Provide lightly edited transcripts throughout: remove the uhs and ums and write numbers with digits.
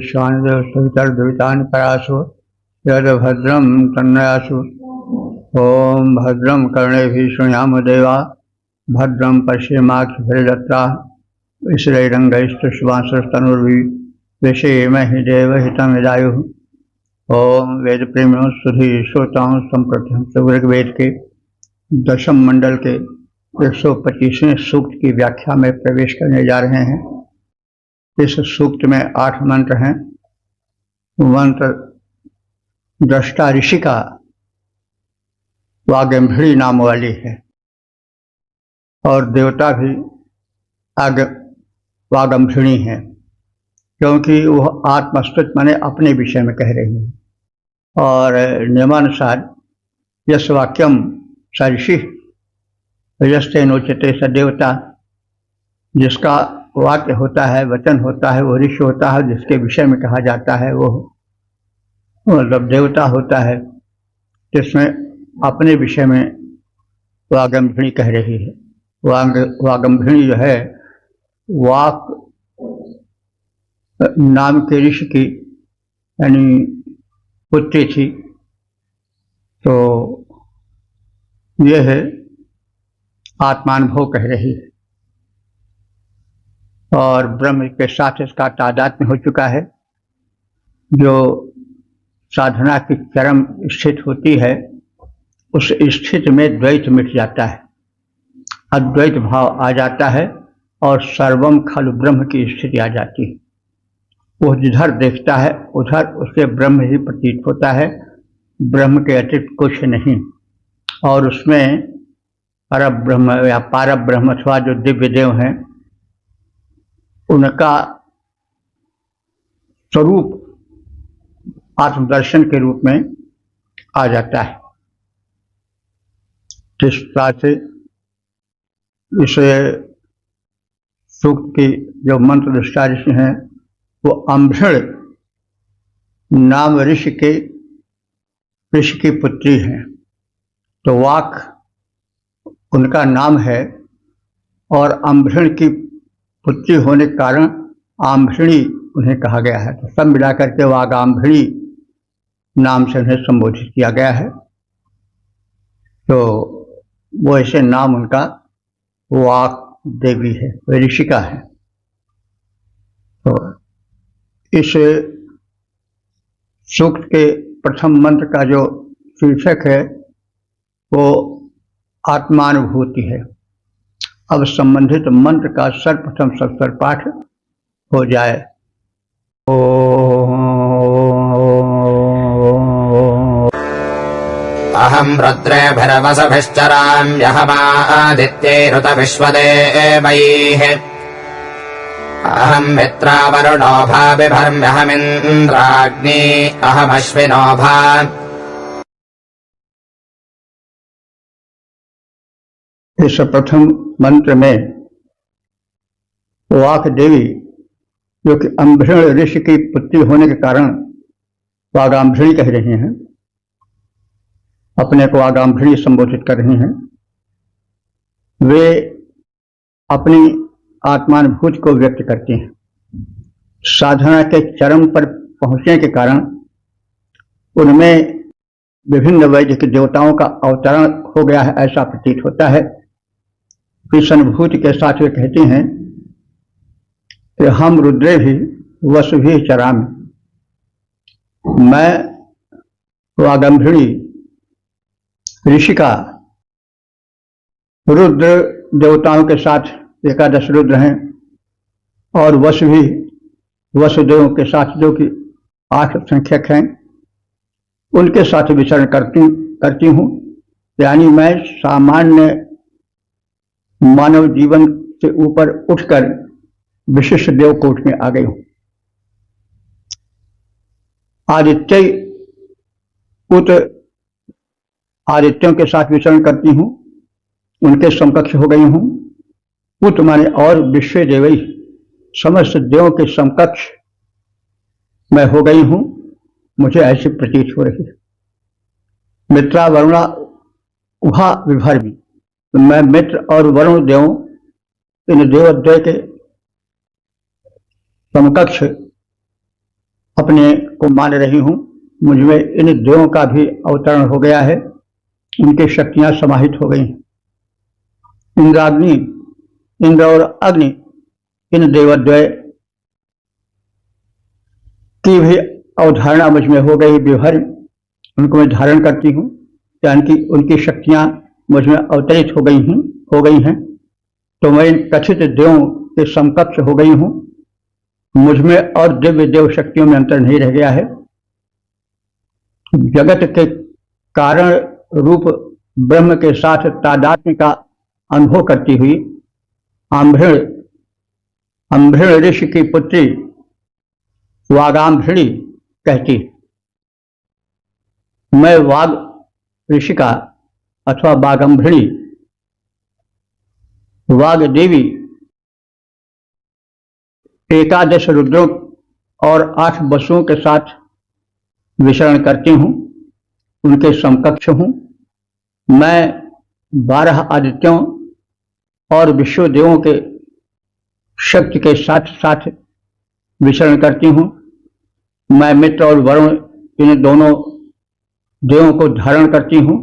विश्वानि परासु यद्भद्रं तन्नयासु। ओम भद्रं कर्णेभिः शृणुयाम देवा भद्रं पश्येमाक्षभिर्यजत्राः श्रीरंगैस्तुष्टुवांसस्तनूर्भिः विषेमहि देवहितं यदायुः। ओम वेद प्रेमियों सुधी श्रोताओं संप्रति ऋग्वेद के दशम मंडल के 125वें सूक्त की व्याख्या में प्रवेश करने जा रहे हैं। इस सूक्त में 8 मंत्र हैं। मंत्र दृष्टा ऋषि का वागंभीरी नाम वाली है और देवता भी वागंभीरी है, क्योंकि वह आत्मस्तुति माने अपने विषय में कह रही है। और नियमानुसार यश वाक्यम स ऋषि यस्तेनोच्यते स देवता, जिसका वाक्य होता है, वचन होता है, वो ऋषि होता है। जिसके विषय में कहा जाता है वो मतलब देवता होता है, जिसमें अपने विषय में वागंभीरी कह रही है। वागंभीरी जो है वाक नाम के ऋषि की यानी पुत्री थी। तो यह आत्मानुभव कह रही है और ब्रह्म के साथ इसका तादात्म्य हो चुका है। जो साधना की चरम स्थिति होती है, उस स्थिति में द्वैत मिट जाता है, अद्वैत भाव आ जाता है और सर्वम खलु ब्रह्म की स्थिति आ जाती है। वो जिधर देखता है उधर उसे ब्रह्म ही प्रतीत होता है, ब्रह्म के अतिरिक्त कुछ नहीं। और उसमें परम ब्रह्म या पारब ब्रह्म अथवा जो दिव्य देव हैं, उनका स्वरूप आत्मदर्शन के रूप में आ जाता है। इस प्रकार से इस सूक्त की जो मंत्र दृष्टा ऋषि हैं वो अम्भृण नाम ऋषि की पुत्री हैं। तो वाक उनका नाम है और अम्भृण की पुत्री होने के कारण आम्भृणी उन्हें कहा गया है। तो सब मिलाकर के वागाम्भृणी नाम से उन्हें संबोधित किया गया है। तो वो ऐसे नाम उनका वाक देवी है, ऋषिका है। तो इस सूक्त के प्रथम मंत्र का जो शीर्षक है वो आत्मानुभूति है। अब संबंधित मंत्र का सर्वप्रथम सत्वर पाठ हो जाए। अहं रुद्रेभिर्वसभिश्चराम्यहमादित्यैरुत विश्वदेवैः अहं मित्रावरुणो भाविभर्म्यहमिन्द्राग्नी अहमश्विनो भा। इस प्रथम मंत्र में वाक देवी, जो कि अम्भृण ऋषि की पुत्री होने के कारण वागाम्भृणी कह रही हैं, अपने को वागाम्भृणी संबोधित कर रही हैं। वे अपनी आत्मानुभूति को व्यक्त करती हैं। साधना के चरम पर पहुंचने के कारण उनमें विभिन्न वैदिक देवताओं का अवतरण हो गया है, ऐसा प्रतीत होता है। इस अनुभूति के साथ वे कहती हैं कि हम रुद्रे भी वसु भी चरामि, मैं वागंभृणी ऋषिका रुद्र देवताओं के साथ 11 रुद्र हैं और वसु भी वसुदेवों के साथ जो कि 8 संख्यक हैं, उनके साथ विचरण करती हूँ। यानी मैं सामान्य मानव जीवन से ऊपर उठकर विशिष्ट देवकोट में आ गई हूँ। आदित्यों के साथ विचरण करती हूँ, उनके समकक्ष हो गई हूँ। पुत माने और विश्व देवई, समस्त देवों के समकक्ष मैं हो गई हूँ, मुझे ऐसी प्रतीत हो रही है। मित्रा वरुणा उहा विभर्मी, मैं मित्र और वरुण देवों इन देवद्वय के समकक्ष अपने को मान रही हूँ, मुझमें इन देवों का भी अवतरण हो गया है, उनकी शक्तियां समाहित हो गई। इंद्राग्नि, इंद्र और अग्नि, इन देवद्वय की भी अवधारणा मुझ में हो गई। विभर, उनको मैं धारण करती हूँ, यानी कि उनकी शक्तियां मुझ में अवतरित हो गई हैं, तो मैं इन कथित देवों के समकक्ष हो गई हूँ। मुझ में और दिव्य देव शक्तियों में अंतर नहीं रह गया है। जगत के कारण रूप ब्रह्म के साथ तादात्म्य का अनुभव करती हुई अंभृण ऋषि की पुत्री वागांभृणी कहती, मैं वाग ऋषि का अथवा वागंभृणी, वाग देवी 11 रुद्रों और 8 वसुओं के साथ विचरण करती हूँ, उनके समकक्ष हूँ। मैं 12 आदित्यों और विश्व देवों के शक्ति के साथ साथ विचरण करती हूँ। मैं मित्र और वरुण, इन दोनों देवों को धारण करती हूँ,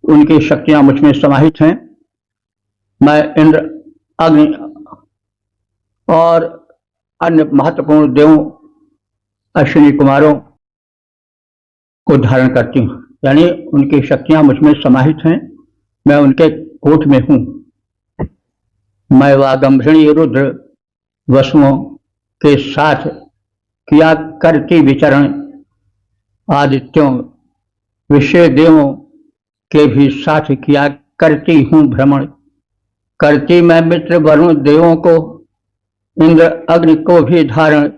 उनकी शक्तियां मुझ में समाहित हैं। मैं इंद्र, अग्नि और अन्य महत्वपूर्ण देवों, अश्विनी कुमारों को धारण करती हूँ, यानी उनकी शक्तियां मुझ में समाहित हैं, मैं उनके कोट में हूँ। मैं वागंभृणी रुद्र वसुओं के साथ किया करती विचरण, आदित्यों विश्व देवों के भी साथ किया करती हूँ भ्रमण। करती मैं मित्र वरुण देवों को, इंद्र अग्नि को भी धारण,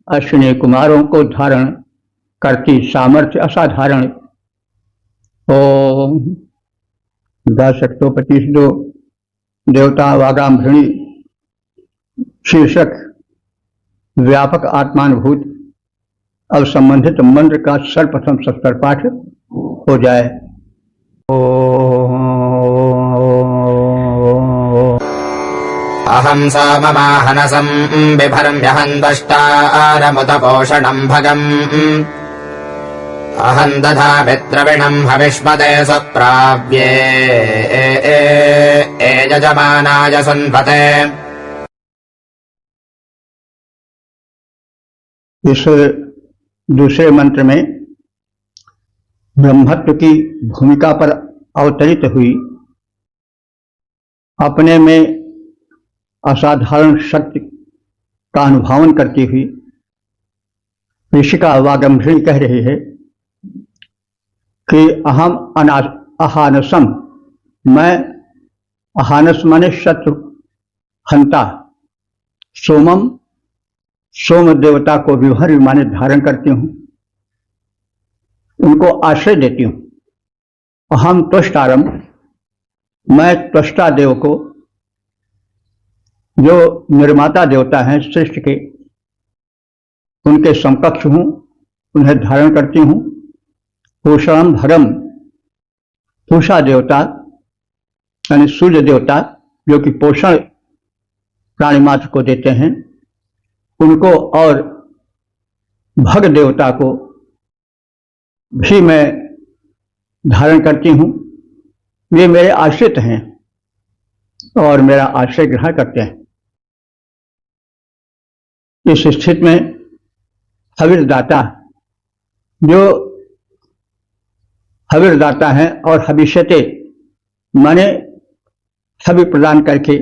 अश्विनी कुमारों को धारण करती सामर्थ्य असाधारण। ओम 10:125 देवता वागांभृणी शीर्षक व्यापक आत्मानुभूत। अब संबंधित मंत्र का सर्वप्रथम सत्तर पाठ हो जाए। अहं साममाहनसं बिभर्म्यहं दष्टारमुतपोषणं भगम् अहं दधामि द्रविणं हविष्मदे सप्राव्ये यजमानाय सुन्वते। इस दूसरे मंत्र में ब्रह्मत्व की भूमिका पर अवतरित हुई अपने में असाधारण शक्ति का अनुभावन करती हुई ऋषिका वागंभृणी कह रही है कि अहम अहानसम, मैं अहानस माने शत्रु हंता, सोमम सोम देवता को विभर माने धारण करती हूँ, उनको आश्रय देती हूँ। अहम त्वष्टारम, मैं त्वष्टा देव को, जो निर्माता देवता हैं सृष्टि के, उनके समकक्ष हूँ, उन्हें धारण करती हूँ। पूषणम भगम, पूषा देवता यानी सूर्य देवता जो कि पोषण प्राणी मात्र को देते हैं, उनको और भग देवता को भी मैं धारण करती हूँ। वे मेरे आश्रित हैं और मेरा आश्रय ग्रहण करते हैं। इस स्थिति में हविर्दाता, जो हविर्दाता हैं और हविष्यते माने हवि प्रदान करके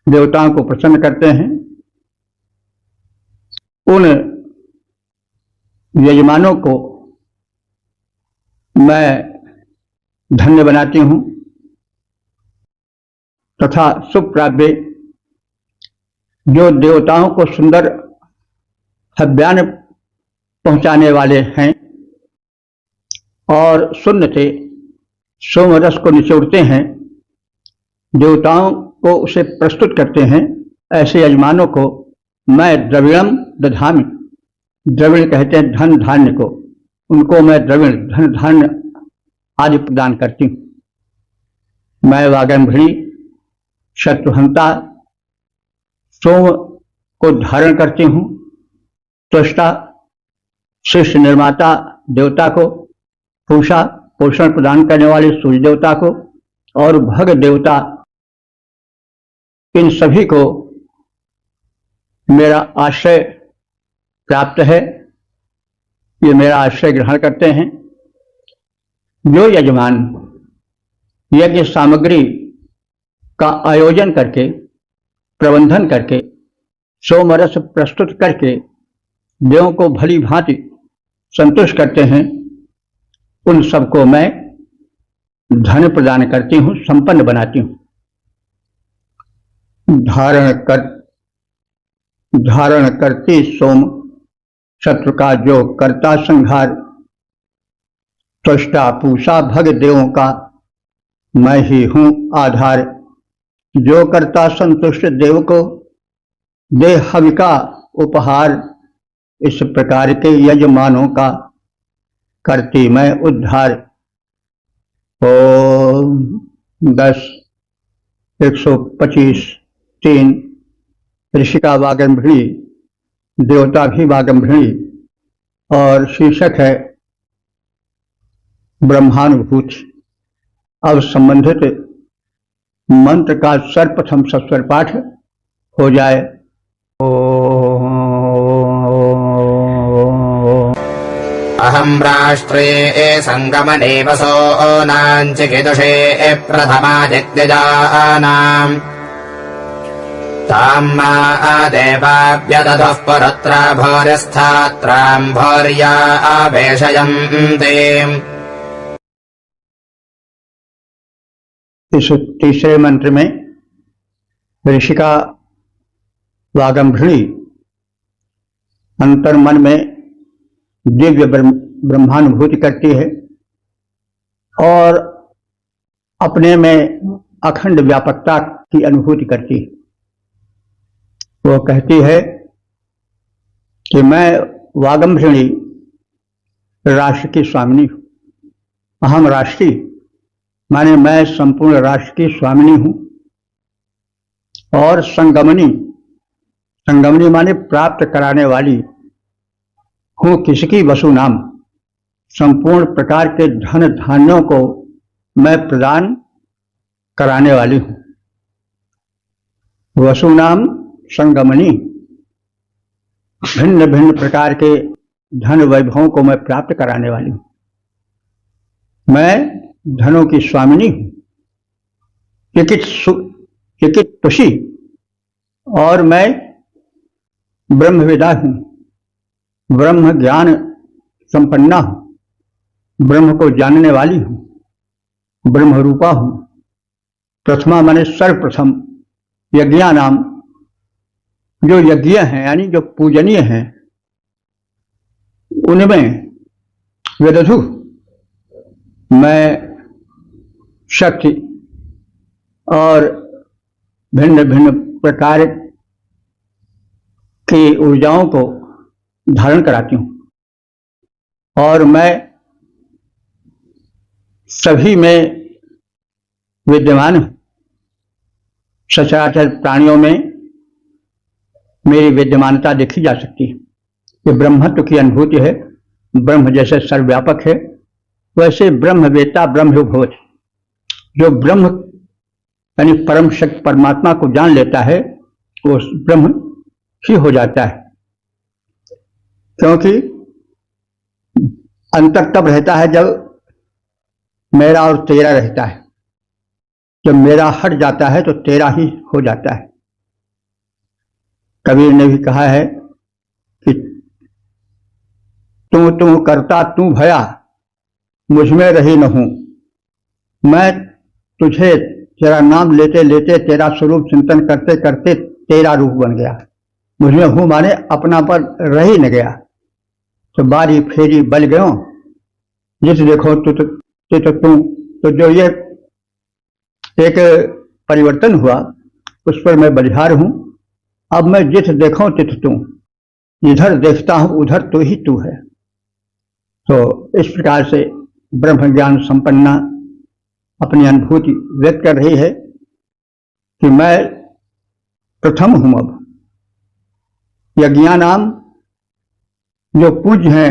देवताओं को प्रसन्न करते हैं, उन यजमानों को मैं धन्य बनाती हूँ तथा सुप्राप्य, जो देवताओं को सुंदर हव्यान पहुंचाने वाले हैं और शून्य से सोमरस को निचोड़ते हैं, देवताओं को उसे प्रस्तुत करते हैं, ऐसे यजमानों को मैं द्रविणम दधामि, द्रविण कहते हैं धन धान्य को, उनको मैं द्रविण धन धान्य आदि प्रदान करती हूँ। मैं वागंभृणी शत्रुहंता सोम को धारण करती हूँ त्वष्टा सृष्टि निर्माता देवता को, पूषा पोषण प्रदान करने वाले सूर्य देवता को, और भग देवता, इन सभी को मेरा आश्रय प्राप्त है। ये मेरा आश्रय ग्रहण करते हैं। जो यजमान यज्ञ सामग्री का आयोजन करके, प्रबंधन करके, सोमरस प्रस्तुत करके देवों को भली भांति संतुष्ट करते हैं, उन सबको मैं धन प्रदान करती हूँ, संपन्न बनाती हूँ। धारण करती सोम, शत्रु का जो करता संहार, त्वष्टा पूषा भग देवों का मैं ही हूँ आधार। जो करता संतुष्ट देव को दे हवि का उपहार, इस प्रकार के यजमानों का करती मैं उद्धार। ओम 10, 125, 3 ऋषिका वागंभृणी, देवता भी वागंभृणी, और शीर्षक है ब्रह्मानुभूति। अब संबंधित मंत्र का सर्वप्रथम सस्वर पाठ हो जाए। अहं राष्ट्रे संगमने वसो नाञ्चिकिदुषे प्रथमा दिग्गजानाम् ताम् मा देवाभ्यदधः पुरुत्रा भूरिस्थात्राम् भूर्या आवेशयन्ते। इस तीसरे मंत्र में ऋषिका वागंभृणी अंतर्मन में दिव्य ब्रह्मानुभूति करती है और अपने में अखंड व्यापकता की अनुभूति करती है। वो कहती है कि मैं वागंभृणी राष्ट्र की स्वामिनी हूँ। अहम राष्ट्री माने मैं संपूर्ण राष्ट्र की स्वामिनी हूँ। और संगमनी, संगमनी माने प्राप्त कराने वाली हूँ किसकी, वसु नाम, संपूर्ण प्रकार के धन धान्यों को मैं प्रदान कराने वाली हूँ। वसु नाम संगमनी, भिन्न भिन्न प्रकार के धन वैभवों को मैं प्राप्त कराने वाली हूँ। मैं धनों की स्वामिनी हूँ, चिकित तुषी, और मैं ब्रह्मविदा हूँ, ब्रह्म ज्ञान संपन्ना हूँ, ब्रह्म को जानने वाली हूँ, ब्रह्म रूपा हूँ। प्रथमा माने सर्वप्रथम, यज्ञा नाम, जो यज्ञ हैं यानी जो पूजनीय हैं उनमें विदधु मैं शक्ति और भिन्न भिन्न प्रकार की ऊर्जाओं को धारण कराती हूँ। और मैं सभी में विद्यमान हूँ। सचराचर प्राणियों में मेरी विद्यमानता देखी जा सकती है। ये ब्रह्मत्व की अनुभूति है। ब्रह्म जैसे सर्वव्यापक है वैसे ब्रह्मवेत्ता ब्रह्मभूत, जो ब्रह्म यानी परम शक्ति परमात्मा को जान लेता है वो ब्रह्म ही हो जाता है। क्योंकि अंतर तब रहता है जब मेरा और तेरा रहता है। जब मेरा हट जाता है तो तेरा ही हो जाता है। कबीर ने भी कहा है कि तू करता तू भया, मुझ में रही न हूं। मैं तुझे तेरा नाम लेते लेते, तेरा स्वरूप चिंतन करते करते तेरा रूप बन गया। मुझ में हूं माने अपना पर रह ही न गया। तो बारी फेरी बल गयो, जिस देखो तू। तो जो ये एक परिवर्तन हुआ उस पर मैं बलिहार हूं। अब मैं जिस देखो तिथ तू, इधर देखता हूं उधर तो ही तू है। तो इस प्रकार से ब्रह्म ज्ञान संपन्ना अपनी अनुभूति व्यक्त कर रही है कि मैं प्रथम हूं। अब यज्ञा नाम जो पूज्य हैं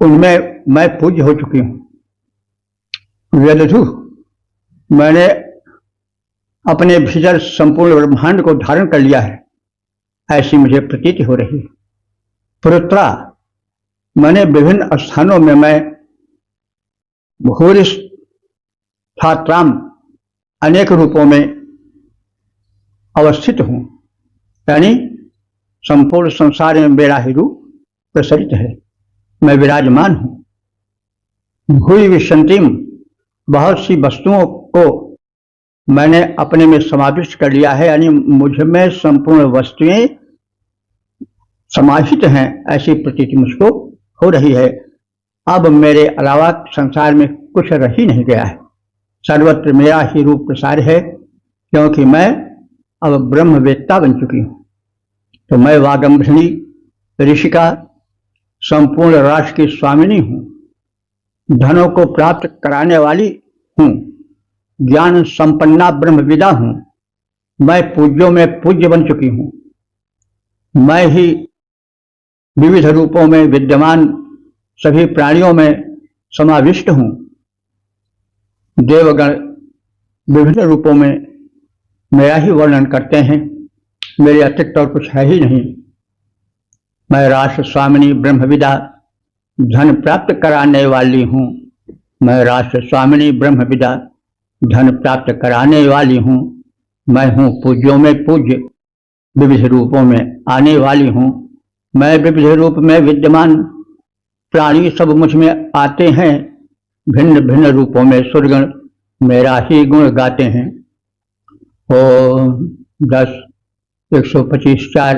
उनमें मैं पूज्य हो चुकी हूं। वेदधु, मैंने अपने भीतर संपूर्ण ब्रह्मांड को धारण कर लिया है, ऐसी मुझे प्रतीति हो रही है। पुरुत्रा, मैंने विभिन्न स्थानों में मैं भूरिष्ठात्राम अनेक रूपों में अवस्थित हूं, यानी संपूर्ण संसार में मेरा ही रूप प्रसरित है, मैं विराजमान हूं। भूरि विशंतिम, बहुत सी वस्तुओं को मैंने अपने में समाविष्ट कर लिया है, यानी मुझ में संपूर्ण वस्तुएं समाहित हैं, ऐसी प्रतीति मुझको हो रही है। अब मेरे अलावा संसार में कुछ रह ही नहीं गया है, सर्वत्र मेरा ही रूप प्रसार है, क्योंकि मैं अब ब्रह्मवेत्ता बन चुकी हूं। तो मैं वागंभृणी ऋषिका संपूर्ण राष्ट्र की स्वामिनी हूं, धनों को प्राप्त कराने वाली हूं, ज्ञान संपन्ना ब्रह्मविदा हूं, मैं पूज्यों में पूज्य बन चुकी हूं, मैं ही विविध रूपों में विद्यमान सभी प्राणियों में समाविष्ट हूं। देवगण विभिन्न रूपों में मेरा ही वर्णन करते हैं, मेरे अतिरिक्त और कुछ है ही नहीं। मैं राष्ट्र स्वामिनी ब्रह्मविदा धन प्राप्त कराने वाली हूं, मैं राष्ट्र स्वामिनी ब्रह्मविदा धन प्राप्त कराने वाली हूं, मैं हूं पूज्यों में पूज्य, विविध रूपों में आने वाली हूं, मैं विविध रूप में विद्यमान प्राणी सब मुझ में आते हैं, भिन्न भिन्न रूपों में सुरगण मेरा ही गुण गाते हैं। ओम 10 125 4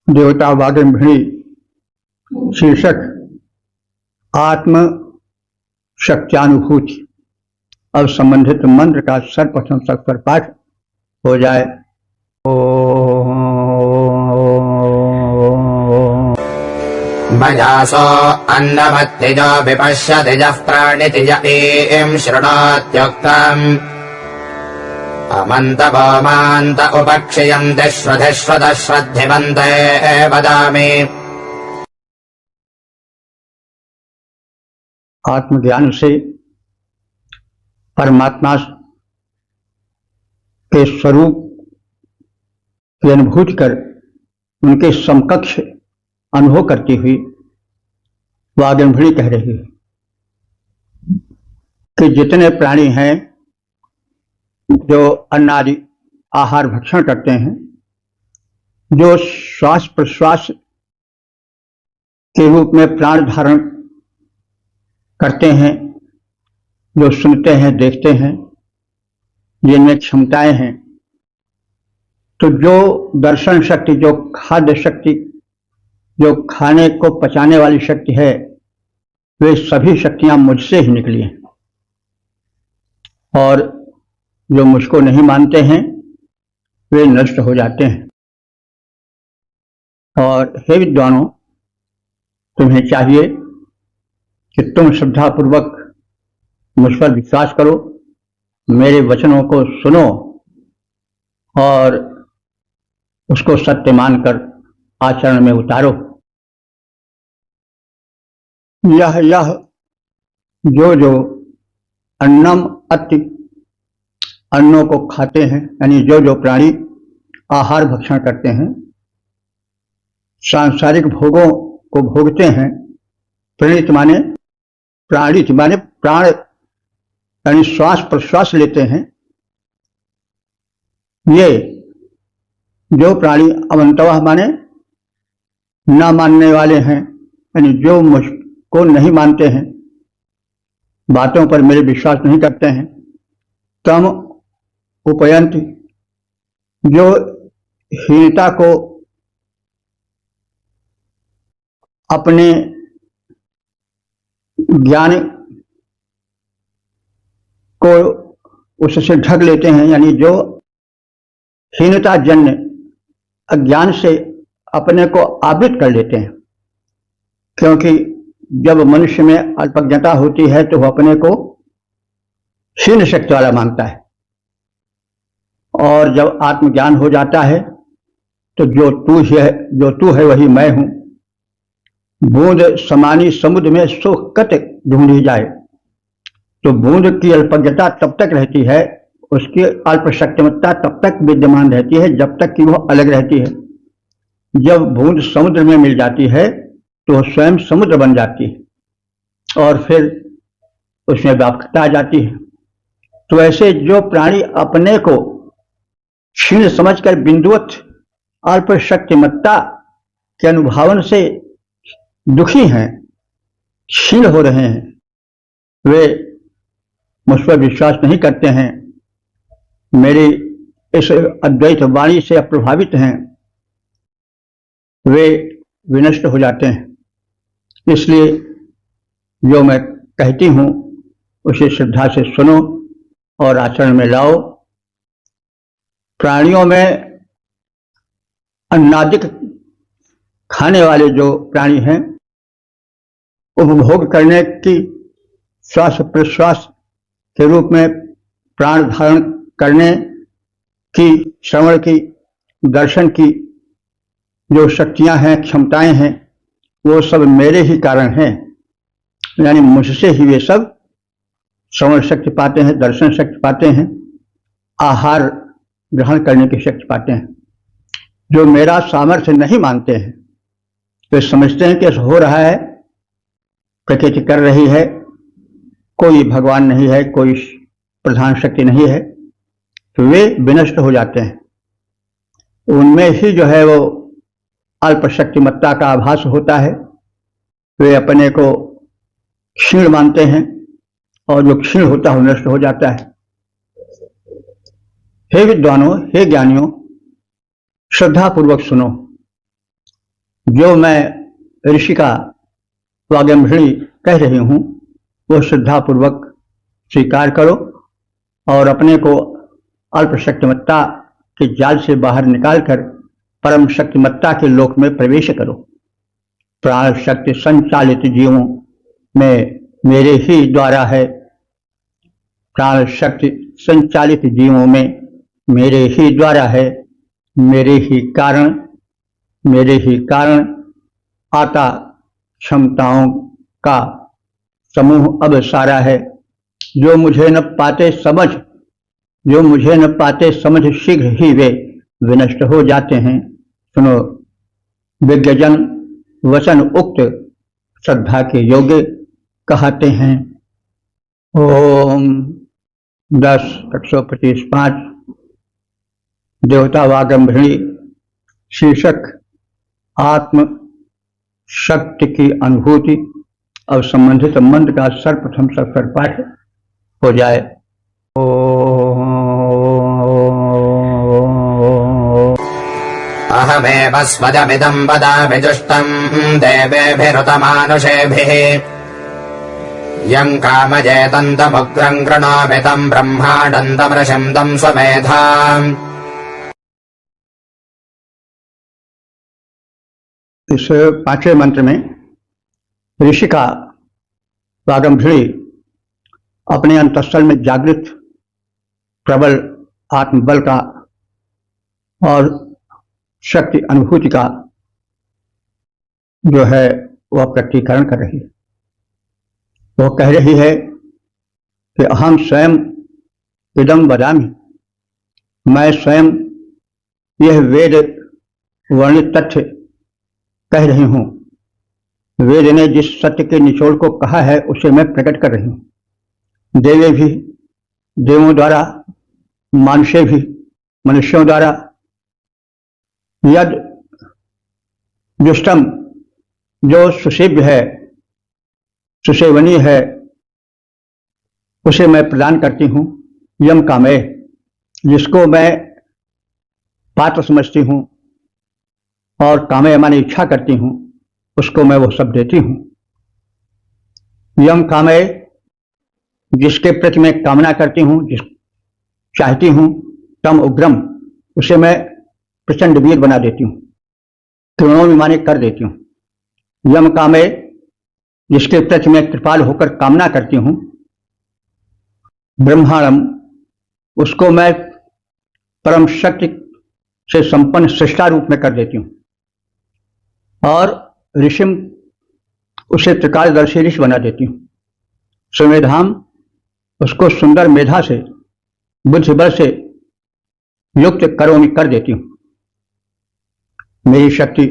देवता वागंभृणी शीर्षक आत्म शक्त्यानुभूति। अब संबंधित मंत्र का सर्वप्रथम सत्वर पाठ हो जाए। मयासो अन्नमत्तिजो विपश्यति यः प्राणितिज एं शृणोत्युक्तम् अमन्तवोमान्त उपक्षियन्ति श्रुधिश्रुतः श्रद्धिवन्ते वदामि। आत्मज्ञान से परमात्मा के स्वरूप की अनुभूति कर उनके समकक्ष अनुभव करती हुई वागंभृणी कह रही है कि जितने प्राणी हैं जो अन्न आदि आहार भक्षण करते हैं, जो श्वास प्रश्वास के रूप में प्राण धारण करते हैं, जो सुनते हैं देखते हैं, जिनमें क्षमताएं हैं, तो जो दर्शन शक्ति, जो खाद्य शक्ति, जो खाने को पचाने वाली शक्ति है, वे सभी शक्तियां मुझसे ही निकली हैं। और जो मुझको नहीं मानते हैं वे नष्ट हो जाते हैं। और हे विद्वानों, तुम्हें चाहिए कि तुम श्रद्धापूर्वक मुझ पर विश्वास करो, मेरे वचनों को सुनो और उसको सत्य मानकर आचरण में उतारो। यह जो अन्नम अति, अन्नों को खाते हैं, यानी जो प्राणी आहार भक्षण करते हैं, सांसारिक भोगों को भोगते हैं, प्रणीत माने प्राणित माने प्राण, यानी श्वास प्रश्वास लेते हैं, ये जो प्राणी अमंतवः माने न मानने वाले हैं, यानी जो मुझको नहीं मानते हैं, बातों पर मेरे विश्वास नहीं करते हैं, तम उपयंत, जो हीनता को अपने ज्ञान को उससे ढक लेते हैं, यानी जो हीनता जन्य अज्ञान से अपने को आवृत कर लेते हैं। क्योंकि जब मनुष्य में अल्पज्ञता होती है तो वह अपने को हीन शक्ति वाला मानता है, और जब आत्मज्ञान हो जाता है तो जो तू है वही मैं हूं। बूंद समानी समुद्र में सो कत ढूंढी जाए। तो बूंद की अल्पज्ञता तब तक रहती है, उसकी अल्पशक्तिमत्ता तब तक विद्यमान रहती है जब तक कि वह अलग रहती है। जब बूंद समुद्र में मिल जाती है तो वह स्वयं समुद्र बन जाती है और फिर उसमें व्यापकता आ जाती है। तो ऐसे जो प्राणी अपने को क्षीण समझकर बिंदुवत अल्पशक्तिमत्ता के अनुभवन से दुखी हैं, क्षीण हो रहे हैं, वे मुझ पर विश्वास नहीं करते हैं, मेरी इस अद्वैत वाणी से प्रभावित हैं, वे विनष्ट हो जाते हैं। इसलिए जो मैं कहती हूं उसे श्रद्धा से सुनो और आचरण में लाओ। प्राणियों में अन्नादिक खाने वाले जो प्राणी हैं, उपभोग करने की श्वास प्रश्वास के रूप में प्राण धारण करने की, श्रवण की, दर्शन की जो शक्तियां हैं, क्षमताएं हैं, वो सब मेरे ही कारण हैं। यानी मुझसे ही वे सब श्रवण शक्ति पाते हैं, दर्शन शक्ति पाते हैं, आहार ग्रहण करने की शक्ति पाते हैं। जो मेरा सामर्थ्य नहीं मानते हैं, वे समझते हैं कि ऐसा हो रहा है, प्रकृति कर रही है, कोई भगवान नहीं है, कोई प्रधान शक्ति नहीं है, तो वे विनष्ट हो जाते हैं। उनमें ही जो है वो अल्पशक्तिमत्ता का आभास होता है। वे अपने को क्षीण मानते हैं और जो क्षीण होता है नष्ट हो जाता है। हे विद्वानों, हे ज्ञानियों, श्रद्धापूर्वक सुनो। जो मैं ऋषिका वागंभृणी कह रही हूं वो श्रद्धापूर्वक स्वीकार करो और अपने को अल्पशक्तिमत्ता के जाल से बाहर निकालकर परम शक्तिमत्ता के लोक में प्रवेश करो। प्राण शक्ति संचालित जीवों में मेरे ही द्वारा है, प्राण शक्ति संचालित जीवों में मेरे ही द्वारा है, मेरे ही कारण आता क्षमताओं का समूह अब सारा है। जो मुझे न पाते समझ शीघ्र ही वे विनष्ट हो जाते हैं। सुनो, विज्ञजन वचन उक्त श्रद्धा के योग्य कहते हैं। ओम 10:125 देवता वागंभृणी शीर्षक आत्म शक्ति की अनुभूति और संबंधित मंत्र का सर्वप्रथम सत्सर पाठ हो जाए। अहमेव स्वजमिदं वदामि जुष्टं देवेभिरुतमानुषेभिः यं कामजेतन्तमुग्रं कृणोमि तं ब्रह्मानन्दमृषं स्वमेधाम्। इस पांचवें मंत्र में ऋषिका वागंभृणी अपने अंतःस्थल में जागृत प्रबल आत्मबल का और शक्ति अनुभूति का जो है वह प्रकटीकरण कर रही है। वह कह रही है कि अहम स्वयं इदं वदामि, मैं स्वयं यह वेद वर्णित तथ्य कह रही हूं। वेद ने जिस सत्य के निचोड़ को कहा है उसे मैं प्रकट कर रही हूं। देवे भी देवों द्वारा, मानुष्य भी मनुष्यों द्वारा, यद जुष्टम जो सुसेव्य है, सुसेवनीय है, उसे मैं प्रदान करती हूं। यम कामे, जिसको मैं पात्र समझती हूं और कामे माने इच्छा करती हूं, उसको मैं वो सब देती हूं। यम कामे, जिसके प्रति मैं कामना करती हूं, जिस चाहती हूं, तम उग्रम, उसे मैं प्रचंड वीर बना देती हूं, कृणोमि माने कर देती हूं। यम कामे, जिसके प्रति मैं कृपाल होकर कामना करती हूं, ब्रह्मांडम, उसको मैं परम शक्ति से संपन्न सृष्टा रूप में कर देती हूँ और ऋषिम उसे त्रिकालदर्शी ऋषि बना देती हूँ। सुमेधाम उसको सुंदर मेधा से बुद्धि बल से युक्त करोमि कर देती हूँ। मेरी शक्ति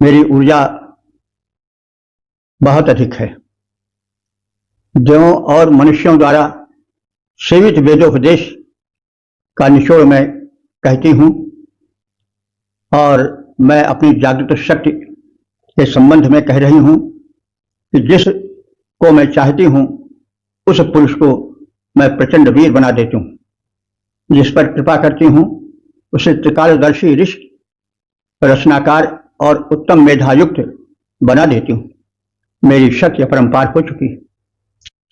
मेरी ऊर्जा बहुत अधिक है। देवों और मनुष्यों द्वारा सेवित वेदोपदेश का निचोड़ मैं कहती हूँ और मैं अपनी जागृत शक्ति के संबंध में कह रही हूँ कि जिस को मैं चाहती हूँ उस पुरुष को मैं प्रचंड वीर बना देती हूँ। जिस पर कृपा करती हूँ उसे त्रिकालदर्शी ऋषि रचनाकार और उत्तम मेधायुक्त बना देती हूँ। मेरी शक्ति अपरंपार हो चुकी है।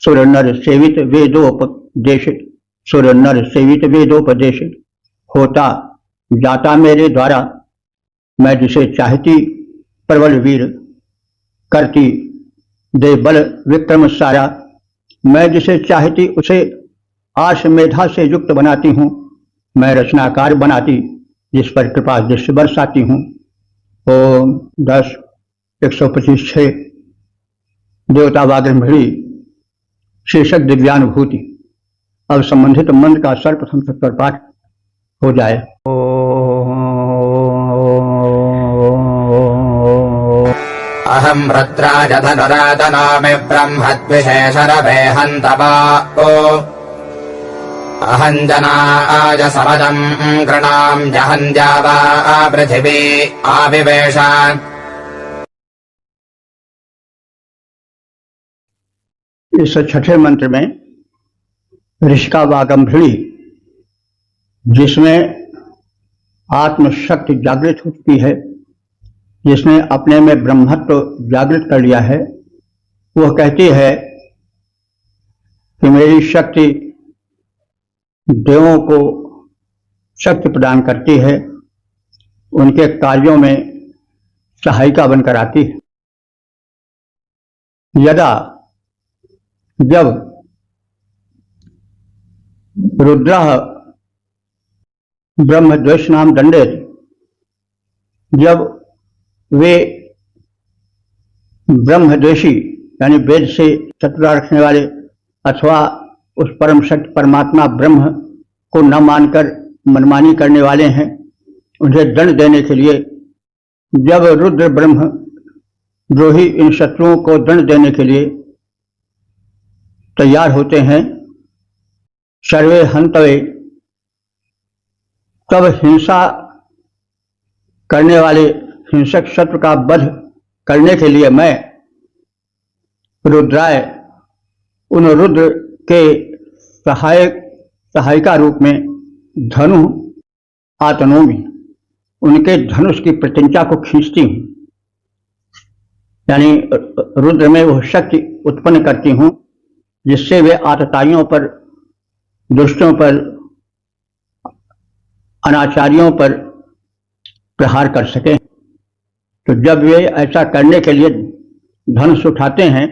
सुर नर सेवित वेदोपदेश, सुर नर सेवित वेदोपदेश होता जाता मेरे द्वारा। मैं जिसे चाहती प्रबल वीर करती दे बल विक्रम सारा। मैं जिसे चाहती उसे आश मेधा से युक्त बनाती हूँ। मैं रचनाकार बनाती जिस पर कृपा दृष्टि बरसाती हूँ। ओम 10 125 6 देवता वाग्रमणी शीर्षक दिव्यानुभूति। अब संबंधित मंत्र का सर्वप्रथम सत्वर पाठ हो जाए। अहं रुद्राज धनुरातनोमि ब्रह्मद्विशेषरभे हन्तवा अहं जनाय समदं गृणां जहन्त्यावा पृथिवी आविवेश। इस छठे मंत्र में ऋषिका वागंभृणी जिसमें आत्मशक्ति जागृत हो चुकी है, जिसने अपने में ब्रह्मत्व जागृत कर लिया है, वह कहती है कि मेरी शक्ति देवों को शक्ति प्रदान करती है, उनके कार्यों में सहायिका बनकर आती है। यदा जब रुद्र ब्रह्मद्वेष नाम दंडे, जब वे ब्रह्मद्वेषी यानी वेद से शत्रुता रखने वाले अथवा उस परम शक्ति परमात्मा ब्रह्म को न मानकर मनमानी करने वाले हैं, उन्हें दंड देने के लिए जब रुद्र ब्रह्म द्रोही इन शत्रुओं को दंड देने के लिए तैयार होते हैं, सर्वे हंतवे, तब हिंसा करने वाले हिंसक शत्रु का वध करने के लिए मैं रुद्राय उन रुद्र के सहायिका रूप में धनु आतनोमि, उनके धनुष की प्रत्यंचा को खींचती हूँ। यानी रुद्र में वह शक्ति उत्पन्न करती हूँ जिससे वे आतताइयों पर, दुष्टों पर, अनाचारियों पर प्रहार कर सकें। तो जब वे ऐसा करने के लिए धनुष उठाते हैं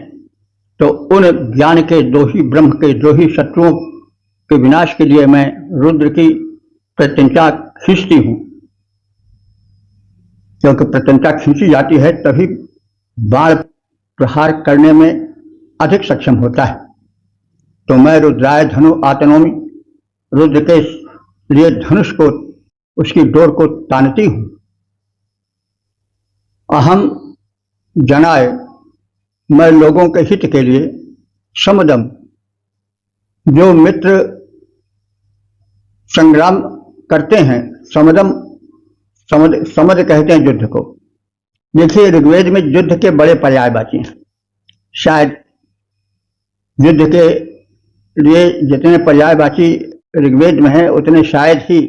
तो उन ज्ञान के द्रोही, ब्रह्म के द्रोही शत्रुओं के विनाश के लिए मैं रुद्र की प्रत्यंचा खींचती हूँ, क्योंकि प्रत्यंचा खींची जाती है तभी बाण प्रहार करने में अधिक सक्षम होता है। तो मैं रुद्राय धनु आतनोमि, रुद्र के लिए धनुष को, उसकी डोर को तानती हूँ। अहम जनाय, मैं लोगों के हित के लिए, समदम, जो मित्र संग्राम करते हैं, समदम, समद कहते हैं युद्ध को। देखिए ऋग्वेद में युद्ध के बड़े पर्यायवाची हैं। शायद युद्ध के लिए जितने पर्यायवाची ऋग्वेद में है उतने शायद ही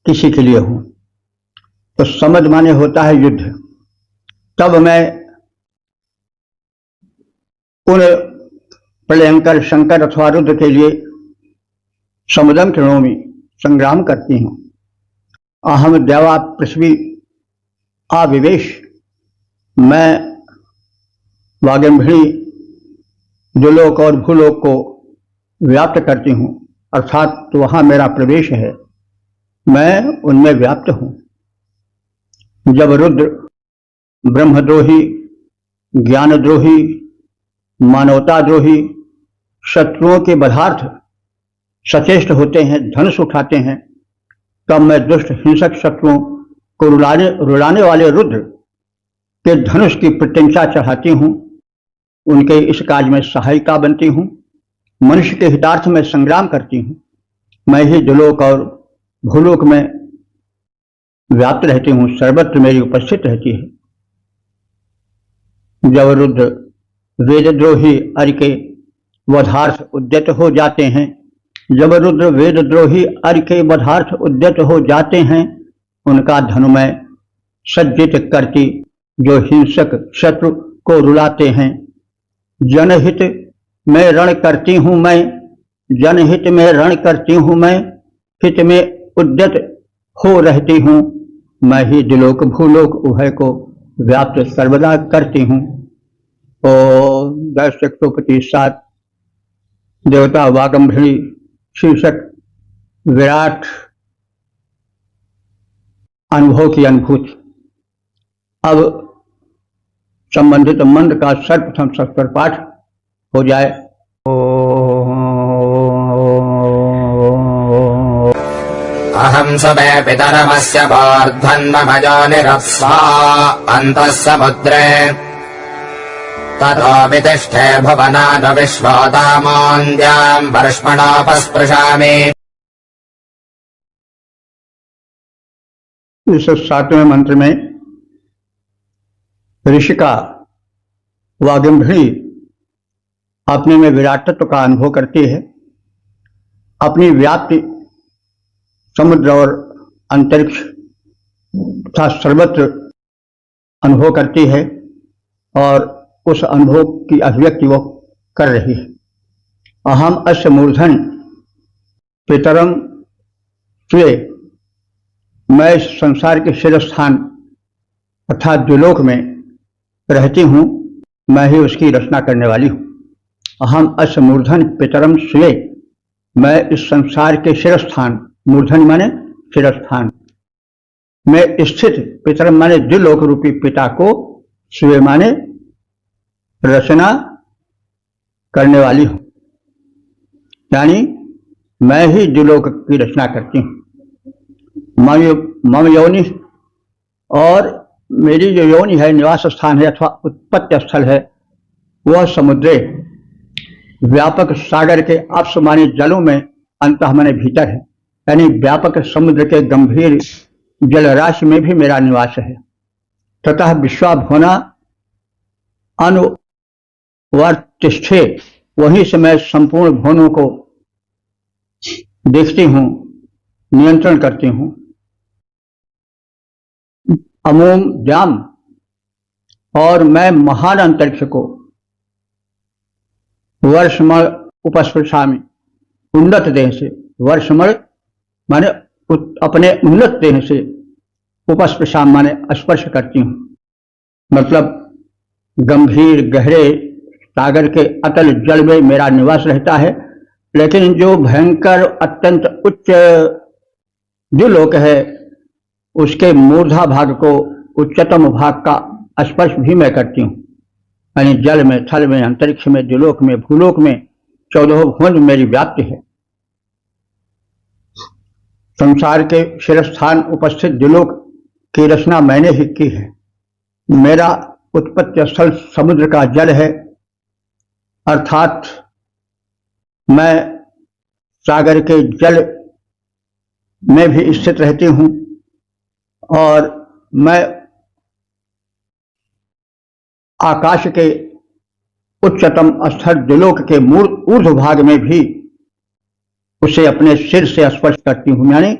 किसी के लिए हो। तो समद माने होता है युद्ध। तब मैं उन प्रलयंकर शंकर अथवा रुद्र के लिए समदम कृणोमि, संग्राम करती हूँ। अहम देवा पृथ्वी आविवेश, मैं वागंभृणी दुलोक और भूलोक को व्याप्त करती हूँ, अर्थात तो वहाँ मेरा प्रवेश है। मैं उनमें व्याप्त हूं। जब रुद्र ब्रह्मद्रोही, ज्ञानद्रोही, मानवताद्रोही शत्रुओं के बधार्थ सचेष्ट होते हैं, धनुष उठाते हैं, तब मैं दुष्ट हिंसक शत्रुओं को रुलाने वाले रुद्र के धनुष की प्रत्यंचा चढ़ाती हूं, उनके इस कार्य में सहायिका बनती हूं, मनुष्य के हितार्थ में संग्राम करती हूं। मैं ही दुलोक और भूलोक में व्याप्त रहती हूं, सर्वत्र मेरी उपस्थित रहती है। जब रुद्र वेदद्रोही अर्य के वधार्थ उद्यत हो जाते हैं, जब रुद्र वेदद्रोही अर्य के वधार्थ उद्यत हो जाते हैं, उनका धनुमय सज्जित करती जो हिंसक शत्रु को रुलाते हैं। जनहित में रण करती हूं मैं, जनहित में रण करती हूं मैं, हित में उद्यत हो रहती हूं। मैं ही दिलोक भूलोक उभय को व्याप्त सर्वदा करती हूं। और 10:125 देवता वागंभरी शीर्षक विराट अनुभव की अनुभूति। अब संबंधित मंत्र का सर्वप्रथम सस्वर पाठ हो जाए। अहं सबे पितरमस्य वार्धन्मभजो निरप्स्वा अन्तः समुद्रे ततो वितिष्ठे भुवनाद विश्वोदामोऽन्द्याम् वर्ष्मणोपस्पृशामि। इस 7वें मंत्र में ऋषिका वागंभरी अपने में विराटत्व का अनुभव करती है, अपनी व्याप्ति समुद्र और अंतरिक्ष तथा सर्वत्र अनुभव करती है और उस अनुभव की अभिव्यक्ति वो कर रही है। अहम अस्य मूर्धन पितरम स्वे, मैं इस संसार के शिरस्थान अर्थात द्विलोक में रहती हूं, मैं ही उसकी रचना करने वाली हूं। अहम अस्य मूर्धन पितरम स्वे, मैं इस संसार के शिरस्थान, मूर्धन माने शिरस्थान में स्थित, पितरम माने द्विलोक रूपी पिता को, स्वे माने रचना करने वाली हूं, यानी मैं ही द्विलोक की रचना करती हूं। मम योनि, और मेरी जो योनि है, निवास स्थान है अथवा उत्पत्ति स्थल है, वह समुद्रे व्यापक सागर के अपस माने जलों में अंतः माने भीतर है, यानी व्यापक समुद्र के गंभीर जलराशि में भी मेरा निवास है। ततः विश्वाभुवना अनुवर्तिष्ठे, वहीं से मैं संपूर्ण भुवनों को देखती हूं, नियंत्रण करती हूं। अमोम द्याम, और मैं महान अंतरिक्ष को वर्षमल उपस्पृशामि, उन्नत देह से, वर्षमल माने अपने उन्नत देह से, उपस्पृशाम माने स्पर्श करती हूं, मतलब गंभीर गहरे सागर के अतल जल में मेरा निवास रहता है। लेकिन जो भयंकर अत्यंत उच्च द्विलोक है, उसके मूर्धा भाग को, उच्चतम भाग का स्पर्श भी मैं करती हूं, यानी जल में, थल में, अंतरिक्ष में, द्विलोक में, भूलोक में 14 भुवन मेरी व्याप्ति है। संसार के शिरस्थान उपस्थित द्विलोक की रचना मैंने ही की है। मेरा उत्पत्ति स्थल समुद्र का जल है, अर्थात मैं सागर के जल में भी स्थित रहती हूं, और मैं आकाश के उच्चतम स्थल द्विलोक के ऊर्ध्व भाग में भी उसे अपने सिर से स्पर्श करती हूं, यानी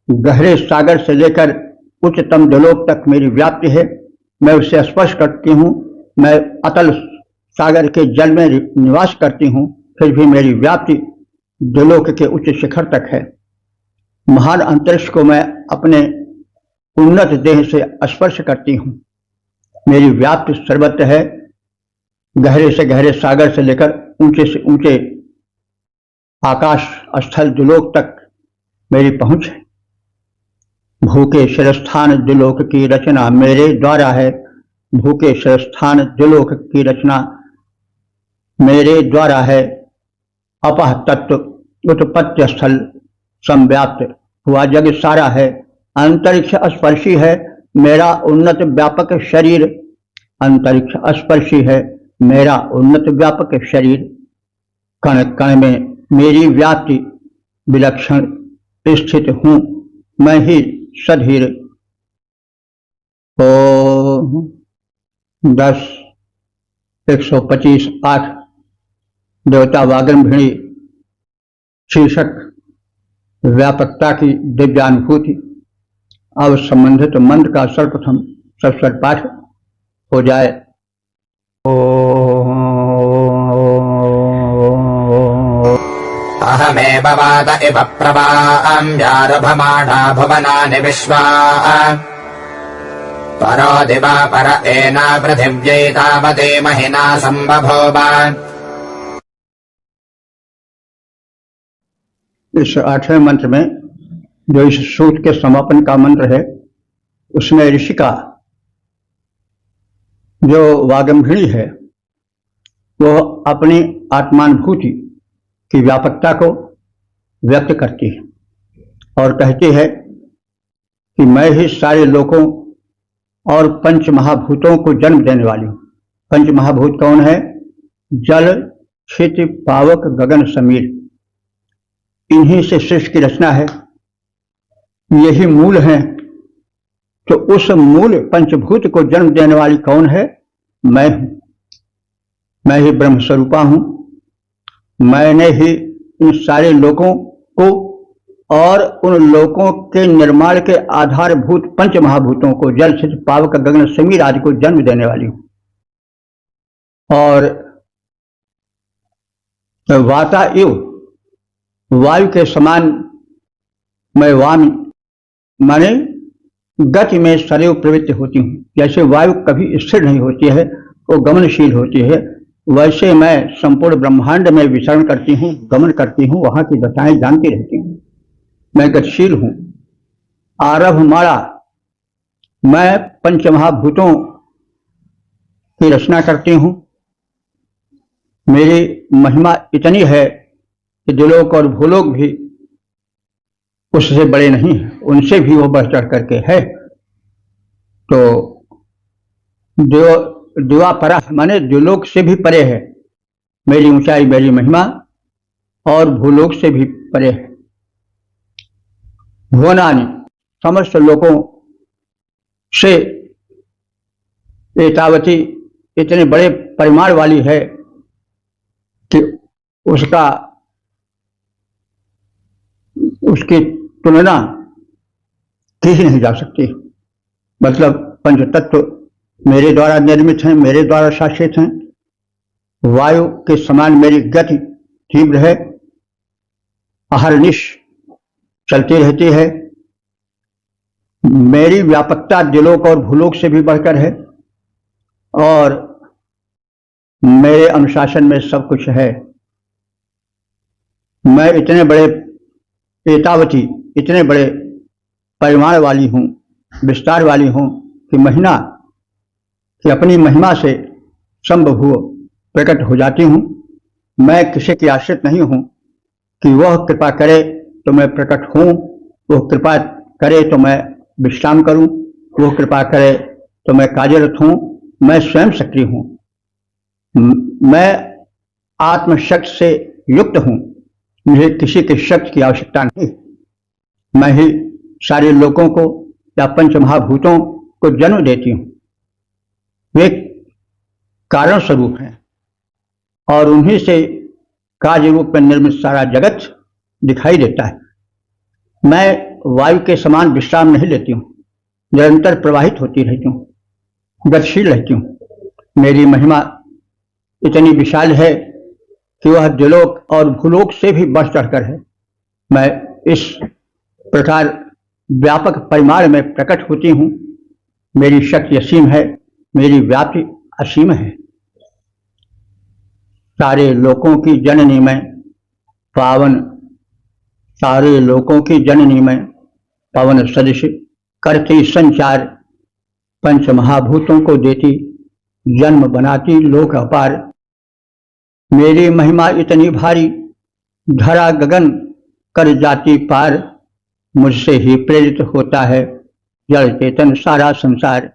गहरे सागर से लेकर उच्चतम द्विलोक तक मेरी व्याप्ति है। मैं उसे स्पर्श करती हूं, मैं अतल सागर के जल में निवास करती हूं, फिर भी मेरी व्याप्ति द्विलोक के उच्च शिखर तक है। महान अंतरिक्ष को मैं अपने उन्नत देह से स्पर्श करती हूं। मेरी व्याप्ति सर्वत्र है, गहरे से गहरे सागर से लेकर ऊंचे से ऊंचे आकाश स्थल द्विलोक तक मेरी पहुंच है। भूखे शिरस्थान द्विलोक की रचना मेरे द्वारा है। भूखे शिरस्थान द्विलोक की रचना मेरे द्वारा है। अपह तत्व उत्पत्ति स्थल संव्याप्त हुआ जग सारा है। अंतरिक्ष स्पर्शी है मेरा उन्नत व्यापक शरीर। अंतरिक्ष स्पर्शी है मेरा उन्नत व्यापक शरीर। कण कण में मेरी व्याप्ति विलक्षण स्थित हूँ मैं ही सधीर। ओ 10:125:8 देवता वाग्रमभिणी शीर्षक व्यापकता की दिव्यानुभूति। अब संबंधित मंत्र का सर्वप्रथम सस्वर पाठ हो जाए। अहमेव वाद इव प्रवाम्यारभमाणा भुवनानि विश्वा परो दिवा पर एना पृथिव्यै तावते महिना संबभूव। इस 8वें मंत्र में जो इस सूत्र के समापन का मंत्र है उसमें ऋषि का जो वाग्रमभिणी है वो अपनी आत्मानुभूति की व्यापकता को व्यक्त करती है और कहती है कि मैं ही सारे लोगों और पंच महाभूतों को जन्म देने वाली हूं। पंच महाभूत कौन है? जल, क्षिति, पावक, गगन, समीर। इन्हीं से सृष्टि की रचना है, यही मूल है। तो उस मूल पंचभूत को जन्म देने वाली कौन है? मैं हूं। मैं ही ब्रह्म स्वरूपा हूं। मैंने ही इन सारे लोगों को और उन लोगों के निर्माण के आधारभूत पंच महाभूतों को जल, क्षिति, पावक, गगन, समीर आदि को जन्म देने वाली हूं। और वाता इव वायु के समान मैं वामी माने गति में सदैव प्रवृत्त होती हूँ। जैसे वायु कभी स्थिर नहीं होती है, वो गमनशील होती है, वैसे मैं संपूर्ण ब्रह्मांड में विचरण करती हूँ, गमन करती हूँ, वहां की दशाएं जानती रहती हूँ। मैं गतिशील हूँ। आरभमाणा मैं पंचमहाभूतों की रचना करती हूँ। मेरी महिमा इतनी है कि द्विलोक और भूलोक भी उससे बड़े नहीं हैं, उनसे भी वो बढ़ चढ़ करके है। तो द्विवापरा माने द्विलोक से भी परे है मेरी ऊंचाई, मेरी महिमा, और भूलोक से भी परे है। भुवनानि समस्त लोगों से एतावती इतने बड़े परिमाण वाली है कि उसकी तुलना की ही नहीं जा सकती। मतलब पंच तत्व मेरे द्वारा निर्मित हैं, मेरे द्वारा शासित हैं। वायु के समान मेरी गति तीव्र है, अहर्निश चलती रहती है। मेरी व्यापकता द्विलोक और भूलोक से भी बढ़कर है और मेरे अनुशासन में सब कुछ है। मैं इतने बड़े एतावती इतने बड़े परिमाण वाली हूँ, विस्तार वाली हूँ कि अपनी महिमा से संभव प्रकट हो जाती हूँ। मैं किसी की आश्रित नहीं हूँ कि वह कृपा करे तो मैं प्रकट हूँ, वह कृपा करे तो मैं विश्राम करूँ, वह कृपा करे तो मैं कार्यरत हूँ। मैं स्वयं सक्रिय हूँ। मैं आत्मशक्ति से युक्त हूँ। मुझे किसी की शक्ति की आवश्यकता नहीं। मैं ही सारे लोगों को या पंच महाभूतों को जन्म देती हूँ। वे कारण स्वरूप हैं और उन्हीं से कार्य रूप में निर्मित सारा जगत दिखाई देता है। मैं वायु के समान विश्राम नहीं लेती हूँ, निरंतर प्रवाहित होती रहती हूँ, गतिशील रहती हूँ। मेरी महिमा इतनी विशाल है कि वह द्विलोक और भूलोक से भी बढ़ चढ़कर है। मैं इस प्रकार व्यापक परिमाण में प्रकट होती हूँ। मेरी शक्ति असीम है, मेरी व्याप्ति असीम है। सारे लोगों की जननी में पावन, सारे लोगों की जननी में पवन सदृश करती संचार, पंच महाभूतों को देती जन्म बनाती लोक अपार। मेरी महिमा इतनी भारी, धरा गगन कर जाती पार। मुझसे ही प्रेरित होता है जड़ चेतन सारा संसार।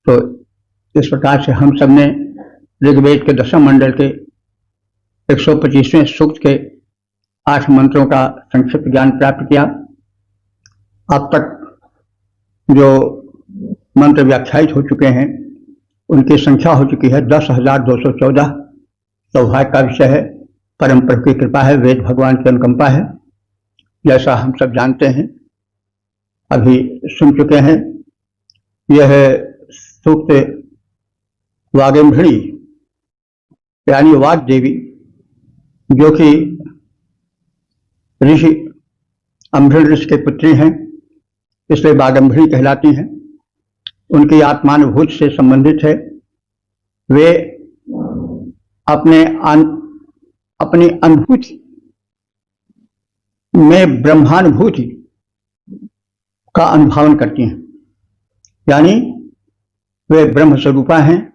तो इस प्रकार से हम सब ने ऋग्वेद के 10वें मंडल के 125वें सूक्त के 8 मंत्रों का संक्षिप्त ज्ञान प्राप्त किया। अब तक जो मंत्र व्याख्यायित हो चुके हैं उनकी संख्या हो चुकी है 10,214। सौभाग्य का विषय है, परम प्रभु की कृपा है, वेद भगवान की अनुकंपा है। जैसा हम सब जानते हैं, अभी सुन चुके हैं, यह सूक्त वागेम्भिणी यानी वाग देवी, जो कि ऋषि अम्भिण ऋषि के पुत्री हैं, इसलिए वागम्भिणी कहलाती हैं। उनकी आत्मानुभूत से संबंधित है। वे अपनी अनुभूति में ब्रह्मानुभूति का अनुभावन करती हैं, यानी वे ब्रह्म स्वरूपा हैं।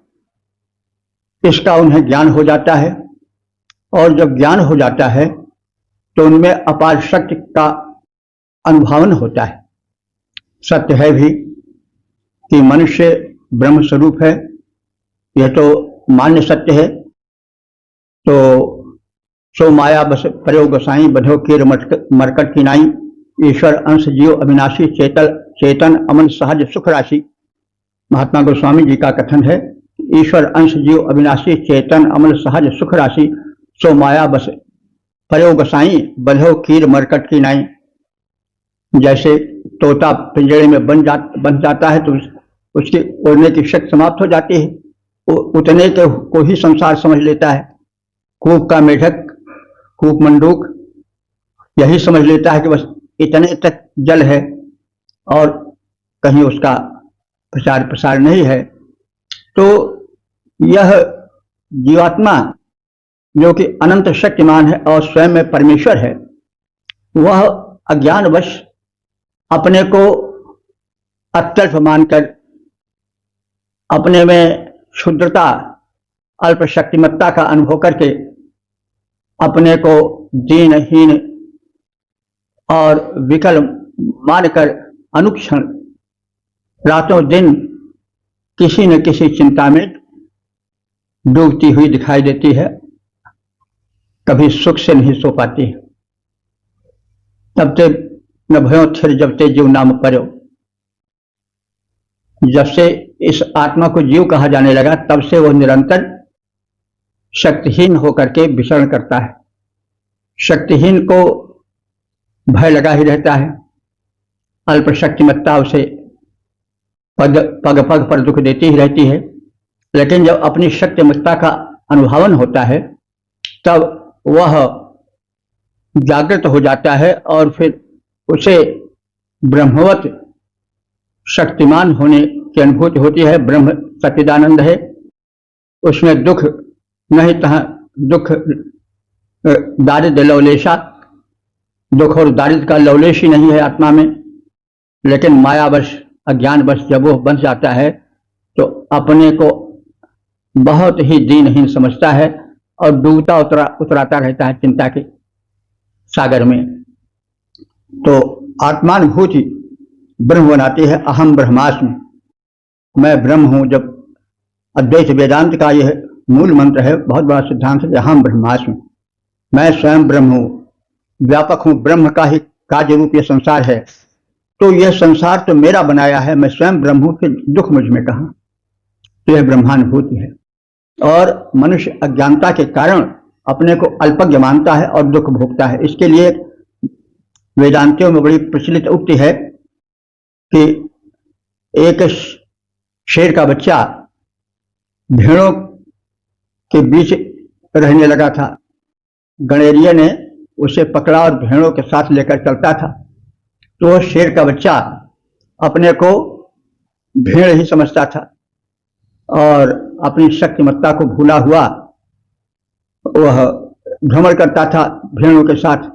इसका उन्हें ज्ञान हो जाता है, और जब ज्ञान हो जाता है तो उनमें अपार शक्ति का अनुभावन होता है। सत्य है भी कि मनुष्य ब्रह्म स्वरूप है, यह तो मान्य सत्य है। तो सो माया बस प्रयोग गोसाई बधो कीर मरकट की नाई। ईश्वर अंश जीव अविनाशी चेतन अमन सहज सुख राशि। महात्मा गोस्वामी जी का कथन है, ईश्वर अंश जीव अविनाशी चेतन अमन सहज सुख राशि। सो माया बस प्रयोग गोसाई बधो कीर मरकट की नाई। जैसे तोता पिंजरे में बन जाता है तो उसकी उड़ने की शक्ति समाप्त हो जाती है, उतने को ही संसार समझ लेता है। कूप का मेढक, कूप मंडूक यही समझ लेता है कि बस इतने तक जल है और कहीं उसका प्रचार प्रसार नहीं है। तो यह जीवात्मा जो कि अनंत शक्तिमान है और स्वयं में परमेश्वर है, वह अज्ञानवश अपने को अत्यल्प मानकर, अपने में क्षुद्रता अल्प शक्तिमत्ता का अनुभव करके अपने को दीनहीन और विकल मानकर अनुक्षण रातों दिन किसी न किसी चिंता में डूबती हुई दिखाई देती है। कभी सुख से नहीं सो पाती है। तब ते न भयो थिर जब ते जीव नाम पर्यो। जब से इस आत्मा को जीव कहा जाने लगा, तब से वह निरंतर शक्तिहीन होकर के विचरण करता है। शक्तिहीन को भय लगा ही रहता है, अल्प शक्तिमत्ता उसे पग पग पर दुख देती ही रहती है। लेकिन जब अपनी शक्तिमत्ता का अनुभवन होता है तब वह जागृत हो जाता है और फिर उसे ब्रह्मवत शक्तिमान होने की अनुभूति होती है। ब्रह्म सच्चिदानंद है, उसमें दुख नहीं तहाँ दुख दारिद्र लवलेशा, दुख और दारिद्र का लवलेश ही नहीं है आत्मा में। लेकिन मायावश अज्ञानवश जब वो बन जाता है तो अपने को बहुत ही दीनहीन समझता है और डूबता उतराता रहता है चिंता के सागर में। तो आत्मानुभूति ब्रह्म बनाती है। अहम ब्रह्मास्मि, मैं ब्रह्म हूं। जब अद्वैत वेदांत का यह मूल मंत्र है, बहुत बड़ा सिद्धांत है, अहम ब्रह्मास्मि, मैं स्वयं ब्रह्म हूं, व्यापक हूं, ब्रह्म का ही कार्य रूप यह संसार है। तो यह संसार तो मेरा बनाया है, मैं स्वयं ब्रह्म हूं, फिर दुख मुझ में कहां। तो यह ब्रह्मानुभूति है। और मनुष्य अज्ञानता के कारण अपने को अल्पज्ञ मानता है और दुख भोगता है। इसके लिए वेदांतियों में बड़ी प्रचलित उक्ति है कि एक शेर का बच्चा भेड़ों के बीच रहने लगा था। गणेरिया ने उसे पकड़ा और भेड़ों के साथ लेकर चलता था। तो शेर का बच्चा अपने को भेड़ ही समझता था और अपनी शक्तिमत्ता को भूला हुआ वह भ्रमण करता था, भेड़ों के साथ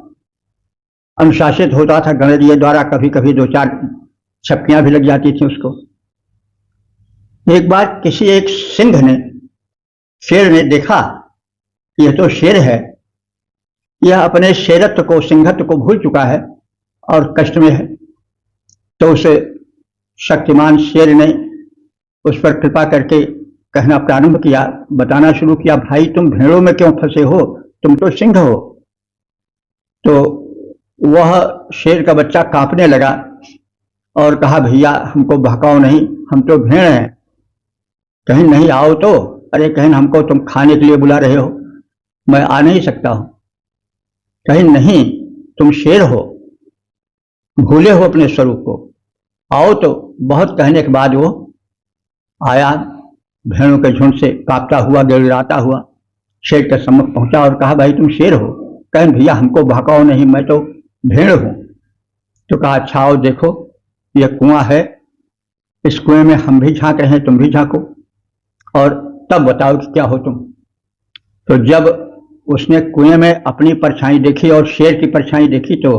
अनुशासित होता था गणेरिया द्वारा। कभी कभी 2-4 छपकियां भी लग जाती थी उसको। एक बार किसी एक सिंह ने, शेर ने देखा कि यह तो शेर है, यह अपने शेरत्व को, सिंहत्व को भूल चुका है और कष्ट में है। तो उस शक्तिमान शेर ने उस पर कृपा करके कहना प्रारंभ किया, बताना शुरू किया, भाई तुम भेड़ों में क्यों फंसे हो, तुम तो सिंह हो। तो वह शेर का बच्चा कांपने लगा और कहा, भैया हमको बहकाओ नहीं, हम तो भेड़ हैं। कहीं नहीं आओ तो, अरे कहीं हमको तुम खाने के लिए बुला रहे हो, मैं आ नहीं सकता हूं। कहीं नहीं, तुम शेर हो, भूले हो अपने स्वरूप को, आओ तो। बहुत कहने के बाद वो आया, भेड़ों के झुंड से कांपता हुआ, गिड़गिड़ाता हुआ शेर के सम्मुख पहुंचा और कहा, भाई तुम शेर हो। कहें भैया हमको बहकाओ नहीं, मैं तो भेड़ हूं। तो कहा, अच्छा आओ देखो, यह कुआं है, इस कुएं में हम भी झांक रहे हैं, तुम भी झांको और तब बताओ कि क्या हो तुम। तो जब उसने कुएं में अपनी परछाई देखी और शेर की परछाई देखी तो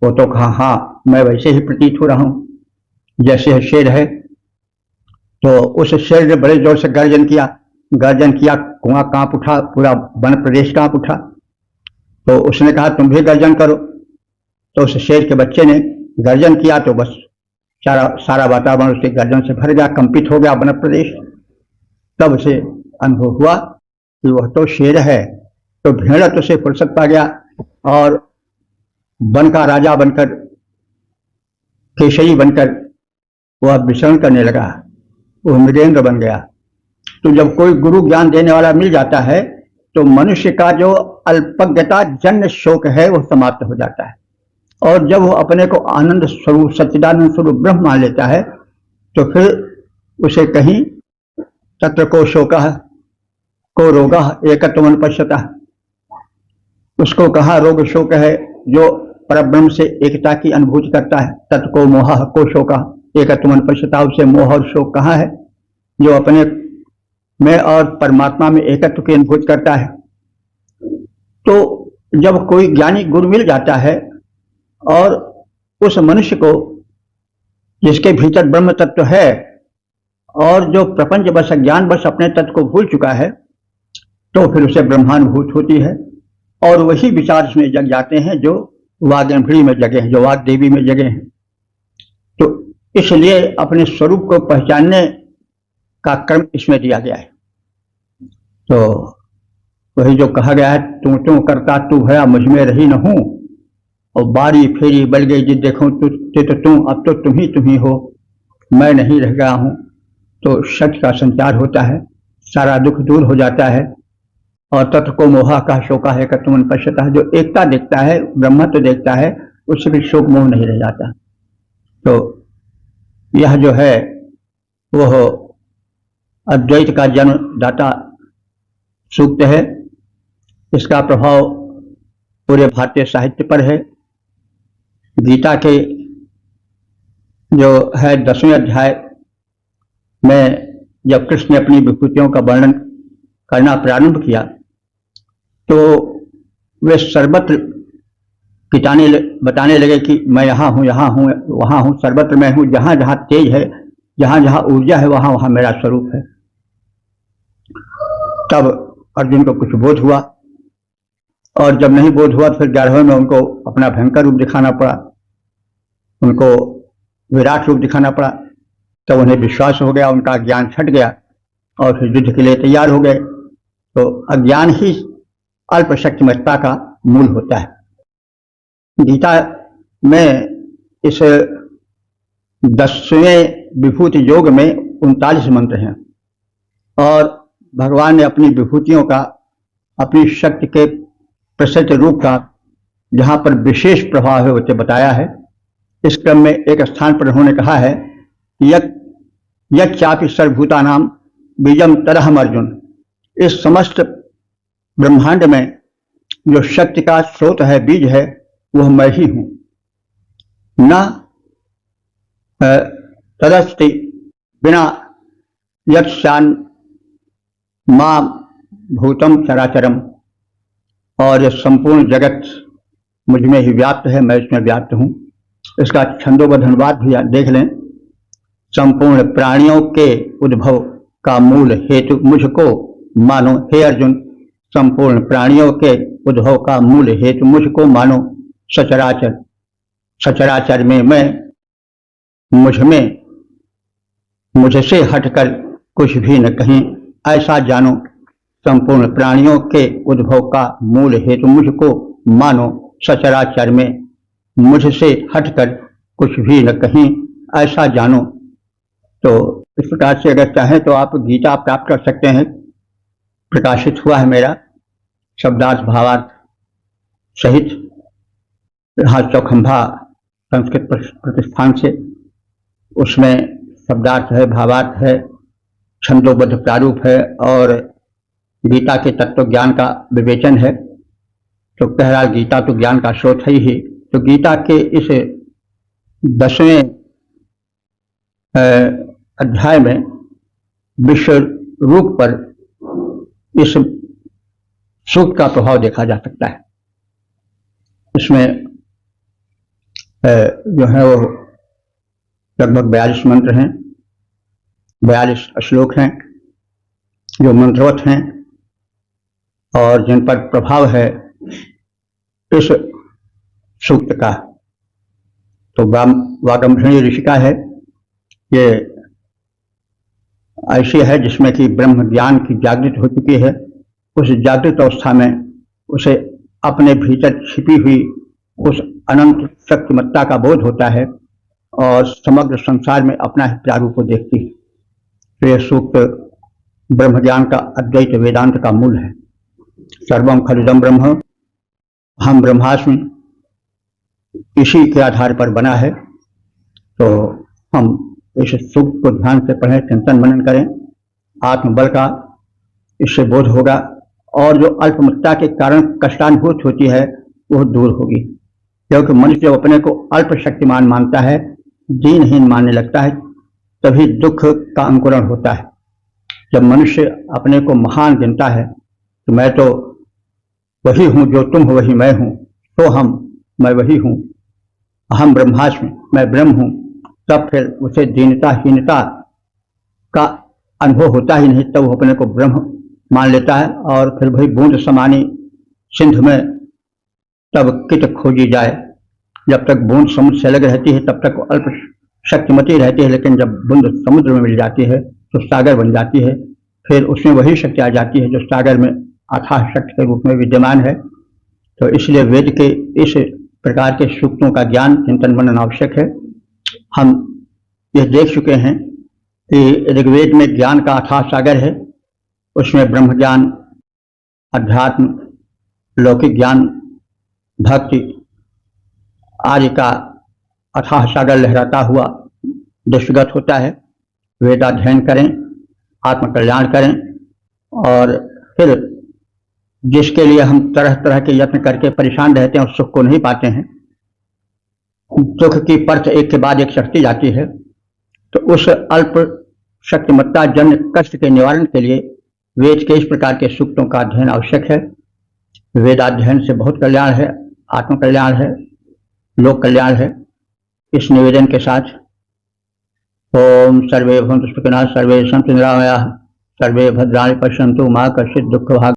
वो तो कहा, हाँ मैं वैसे ही प्रतीत हो रहा हूं जैसे शेर है। तो उस शेर ने बड़े जोर से गर्जन किया, कुआं कांप उठा, पूरा वन प्रदेश कांप उठा। तो उसने कहा, तुम भी गर्जन करो। तो उस शेर के बच्चे ने गर्जन किया तो बस सारा वातावरण उसके गर्जन से भर गया, कंपित हो गया वन प्रदेश। तब उसे अनुभव हुआ कि वह तो शेर है। तो भेड़ से फुर्सत पा गया और वन का राजा बनकर, केशरी बनकर वह विचरण करने लगा, वह मृगेंद्र बन गया। तो जब कोई गुरु ज्ञान देने वाला मिल जाता है तो मनुष्य का जो अल्पज्ञता जन्य शोक है वह समाप्त हो जाता है, और जब वो अपने को आनंद स्वरूप, सच्चिदानंद स्वरूप ब्रह्म मान लेता है तो फिर उसे कहीं तत्र को शोकः को रोगः एकत्वं पश्यतः, उसको कहा रोग शोक है जो परब्रह्म से एकता की अनुभूति करता है। तत् को मोहः को शोकः एकत्वं पश्यतः, उसे मोह और शोक कहाँ है, जो अपने में और परमात्मा में एकत्व की अनुभूति करता है। तो जब कोई ज्ञानी गुरु मिल जाता है और उस मनुष्य को, जिसके भीतर ब्रह्म तत्व है और जो प्रपंच बस ज्ञान बस अपने तत्व को भूल चुका है, तो फिर उसे ब्रह्मानुभूत होती है और वही विचार इसमें जग जाते हैं जो वाग्देवी में जगे हैं, जो वाग्देवी में जगे हैं। तो इसलिए अपने स्वरूप को पहचानने का क्रम इसमें दिया गया है। तो वही जो कहा गया है, तू करता तू भया मुझ में रही न हूं, और बारी फेरी बल गई जिद देखो तो तू, अब तो तुम ही हो, मैं नहीं रह गया हूं। तो सत्य का संचार होता है, सारा दुख दूर हो जाता है और तत्व को मोहा का शोका है कत्वमन पश्यता, जो एकता देखता है, ब्रह्मत्व देखता है, उससे भी शोक मोह नहीं रह जाता। तो यह जो है वह अद्वैत का जन्मदाता सूक्त है। इसका प्रभाव पूरे भारतीय साहित्य पर है। गीता के जो है 10वें अध्याय में जब कृष्ण ने अपनी विभूतियों का वर्णन करना प्रारंभ किया तो वे सर्वत्र बताने लगे कि मैं यहाँ हूँ, वहाँ हूँ, सर्वत्र मैं हूँ, जहाँ जहाँ तेज है, जहाँ जहाँ ऊर्जा है, वहाँ वहाँ मेरा स्वरूप है। तब अर्जुन को कुछ बोध हुआ, और जब नहीं बोध हुआ तो फिर 11वें में उनको अपना भयंकर रूप दिखाना पड़ा, उनको विराट रूप दिखाना पड़ा। तब उन्हें विश्वास हो गया, उनका ज्ञान छट गया और फिर युद्ध के लिए तैयार हो गए। तो अज्ञान ही अल्प शक्तिमत्ता का मूल होता है। गीता में इस 10वें विभूति योग में 39 मंत्र हैं और भगवान ने अपनी विभूतियों का, अपनी शक्ति के प्रसिद्ध रूप का जहाँ पर विशेष प्रभाव है उसे बताया है। इस क्रम में एक स्थान पर उन्होंने कहा है, यच्चापि सर्वभूतानां बीजम तदहम अर्जुन, इस समस्त ब्रह्मांड में जो शक्ति का स्रोत है, बीज है, वह मैं ही हूं। न तदस्ति बिना यक्षान मां भूतम चराचरम, और यह संपूर्ण जगत मुझ में ही व्याप्त है, मैं इसमें व्याप्त हूं। इसका छंदोबद्ध अनुवाद भी आप देख लें। संपूर्ण प्राणियों के उद्भव का मूल हेतु मुझको मानो हे अर्जुन, संपूर्ण प्राणियों के उद्भव का मूल हेतु मुझको मानो। सचराचर सचराचर में मैं, मुझ में, मुझसे हटकर कुछ भी न कहीं, ऐसा जानो। संपूर्ण प्राणियों के उद्भव का मूल हेतु मुझको मानो। सचराचर में मुझसे हटकर कुछ भी न कहीं, ऐसा जानो। तो इस प्रकार से अगर चाहें तो आप गीता प्राप्त कर सकते हैं। प्रकाशित हुआ है मेरा शब्दार्थ भावार्थ सहित यहाँ चौखंभा संस्कृत प्रतिष्ठान से। उसमें शब्दार्थ है, भावार्थ है, छंदोबद्ध प्रारूप है और गीता के तत्व ज्ञान का विवेचन है। तो कह रहा गीता तो ज्ञान का स्रोत है ही। तो गीता के इस 10वें अध्याय में विश्व रूप पर इस सूक्त का प्रभाव देखा जा सकता है। इसमें जो है वो लगभग 42 मंत्र हैं, 42 श्लोक हैं जो मंत्रवत हैं और जिन पर प्रभाव है इस सूक्त का। तो वागंभृणी ऋषिका है, ये ऐसी है जिसमें कि ब्रह्म ज्ञान की जागृत हो चुकी है। उस जागृत अवस्था में उसे अपने भीतर छिपी हुई उस अनंत शक्तिमत्ता का बोध होता है और समग्र संसार में अपना ही प्रारूप को देखती है। तो यह सूक्त ब्रह्म ज्ञान का अद्वैत वेदांत का मूल है। सर्वम खलुदम ब्रह्म हम ब्रह्मास्मि, इसी के आधार पर बना है। तो हम इस सूक्त को ध्यान से पढ़ें, चिंतन मनन करें, आत्मबल का इससे बोध होगा और जो अल्पमत्ता के कारण कष्टानुभूत होती है वह दूर होगी। क्योंकि मनुष्य जब अपने को अल्प शक्तिमान मानता है, दीनहीन मानने लगता है, तभी दुख का अंकुरण होता है। जब मनुष्य अपने को महान गिनता है तो मैं तो वही हूँ जो तुम हो, वही मैं हूँ, तो हम, मैं वही हूँ, अहम ब्रह्मास्मि, मैं ब्रह्म हूँ, तब फिर उसे दीनताहीनता का अनुभव होता ही नहीं। तब वो अपने को ब्रह्म मान लेता है और फिर वही बूंद समानी सिंध में तब किट खोजी जाए। जब तक बूंद समुद्र से अलग रहती है तब तक वो अल्प शक्तिमती रहती है, लेकिन जब बूंद समुद्र में मिल जाती है तो सागर बन जाती है। फिर उसमें वही शक्ति आ जाती है जो सागर में अथाह शक्ति के रूप में विद्यमान है। तो इसलिए वेद के इस प्रकार के सूक्तों का ज्ञान चिंतन मनन आवश्यक है। हम यह देख चुके हैं कि ऋग्वेद में ज्ञान का अथाह सागर है, उसमें ब्रह्म ज्ञान, अध्यात्म, लौकिक ज्ञान, भक्ति आदि का अथाह सागर लहराता हुआ दृष्टिगत होता है। वेदाध्ययन करें, आत्मकल्याण करें और फिर जिसके लिए हम तरह तरह के यत्न करके परेशान रहते हैं उस सुख को नहीं पाते हैं, दुख की परत एक के बाद एक चढ़ती जाती है। तो उस अल्प शक्तिमत्ता जन्य कष्ट के निवारण के लिए वेद के इस प्रकार के सूक्तों का अध्ययन आवश्यक है। वेदाध्ययन से बहुत कल्याण है, आत्मकल्याण है, लोक कल्याण है। इस निवेदन के साथ ओम सर्वे भवन्तु सुखिनः, सर्वे सन्तु निरामयाः, सर्वे भद्राणि पश्यन्तु मा कश्चित् दुःखभाग्